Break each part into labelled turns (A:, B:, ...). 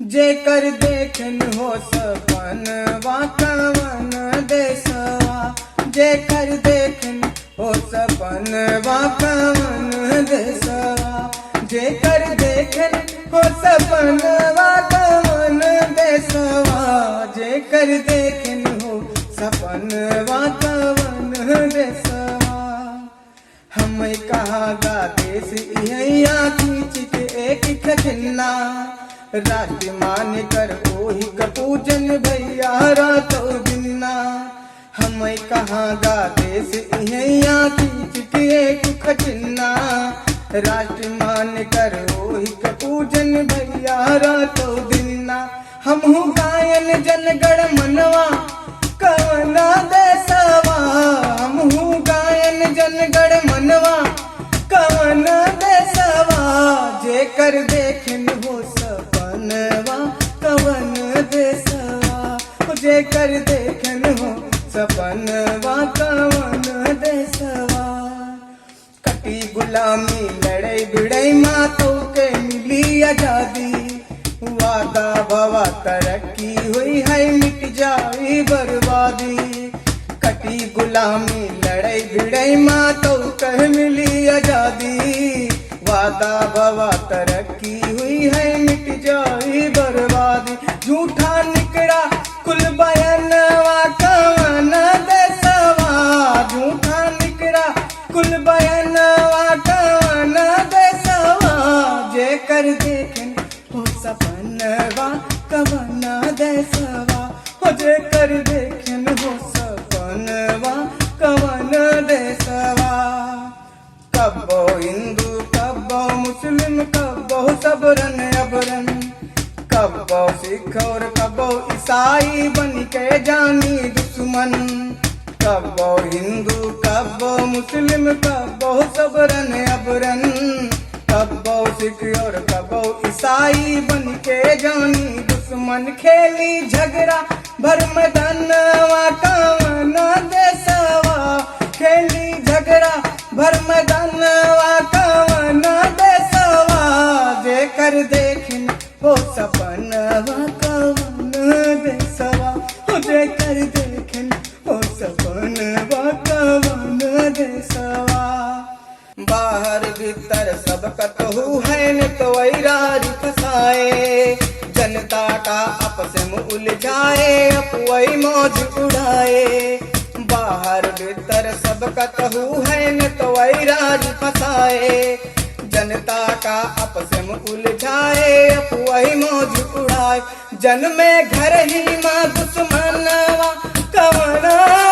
A: जेकर देखन हो सपनवा कवन देसवा, जेकर देखन हो सपनवा कवन देसवा, जेकर देखन हो सपनवा कवन देसवा, जेकर देखन हो सपनवा कवन देसवा। हमें कहा गा देश इहैया खींच के एक खजना, रात मान कर ओही कपूजन भैया रातो बिना। हमें कहा गा देश इहैया खींच के एक खजना, रात मान कर ओही कपूजन भैया रातो बिना। हमहू गायन जनगण मनवा कवना देसवा, हमहू गायन जनगण मनवा कवना देसवा, जेकर देखन हो सपनवा कवन देसवा, जेकर देखन हो सपनवा कवन देसवा। कटी गुलामी लड़ाई भिड़ाई मातों के मिली आजादी, वादा भवा तरक्की हुई है मिट जाई बर्बादी। कटी गुलामी लड़ाई भिड़ाई मातों कह मिली आजादी, वादा भवा तरक्की हुई है मिट जाई बर्बादी। झूठा निकड़ा कुल बयानवा कवन देसवा, झूठा निकड़ा कुल बयानवा कवन देसवा, जेकर देखन हो सपनवा कवन देसवा, हो जेकर देखन हो सपनवा कवन देसवा। कब्बो हिंदू कब्बो मुस्लिम कब्बो सबरन अबरन, कब्बो सिख और कब्बो ईसाई बन के जानी दुश्मन। कब्बो हिंदू कब्बो मुस्लिम कब्बो सबरन अबरन, कब्बो सिख और कब्बो ईसाई बन के जानी दुश्मन। खेली झगड़ा भर मैदानवा कवन देसवा, खेली झगड़ा भर मैदानवा कवन देसवा, जेकर देखन हो सपनवा कवन देसवा, हो जेकर देखन हो सपनवा कवन देसवा। बाहर भीतर सब कतहु है न तो वैराग फसाए, जनता का आपस में उलझाए अफवाही मौज उड़ाए। बाहर भीतर सब कतहु है न तो वैराग फसाए, जनता का आपस में उलझाए अफवाही मौज उड़ाए। जन्मे घर ही माँ दुश्मनवा कवन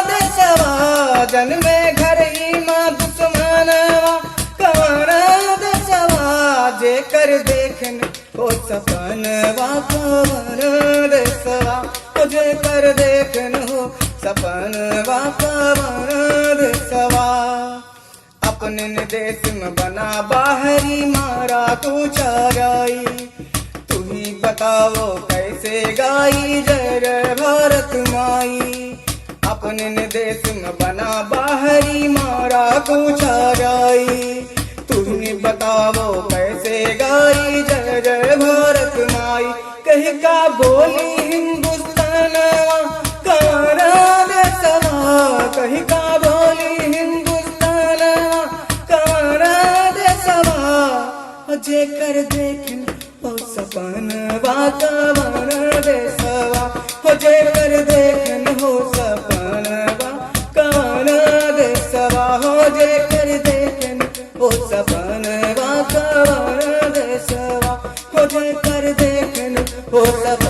A: देसवा, जन्मे घर ही माँ दुश्मनवा कवन देसवा, जेकर देखन हो सपनवा कवन देसवा, हो जेकर देखन हो सपनवा कवन देसवा। अपने देश में बना बाहरी मारा तू चाराई, तू ही बताओ कैसे गाई जय जय भारत माई। अपने देश में बना बाहरी मारा तू चाराई, तू ही बताओ कैसे गाई जय जय भारत माई। कह का बोली हिंदुस्तानवा कवन देसवा, कह का बोली हिंदुस्तानवा कवन देसवा, जेकर देखन हो सपनवा कवन देसवा, हो जेकर देखन हो सपनवा कवन देसवा, हो जेकर देखन हो सपनवा कवन देसवा, हो जेकर देखन हो सपनवा।